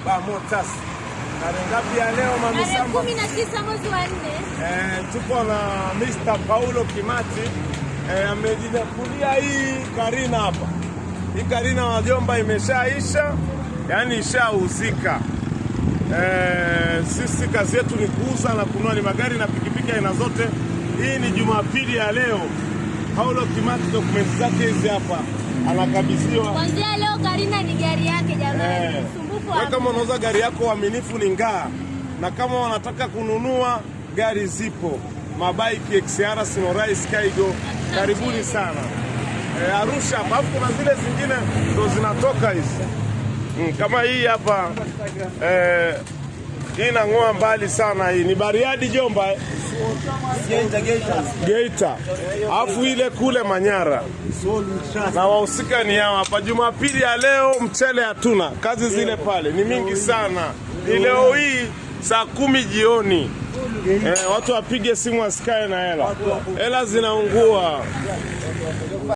ba motas. Tarehe ngapi ya leo mami Samba? 19 mwezi wa 4. Tupo na Mr. Paulo Kimati. Amejinakulia hii Karina hapa. Hii Karina wajomba imeshaisha, yani ishauzika. Sisi kazi yetu ni kuuza na kununua, ni magari na pikipiki aina zote. Hii ni Jumapili ya leo. Paulo Kimati dokumenti zake hizi hapa, anakabidhiwa. Kuanzia leo Karina ni gari yake jamani. Usumbufu. Kama unauza gari yako uaminifu ni ngaa. Na kama wanataka kununua gari zipo. Mabike XR, Sinorai, Skygo. Karibuni sana. Arusha, alafu kuna zile zingine ndo zinatoka hizi. Kama hii hapa hii inang'oa mbali sana, hii ni Bariadi Jomba. Geita. Alafu ile kule Manyara. Na wahusika ni hao hapa. Jumapili ya leo mchele hatuna. Kazi zile pale ni mingi sana. Ni leo hii saa 10 jioni. Watu wapige simu wasikae na hela. Hela zinaungua.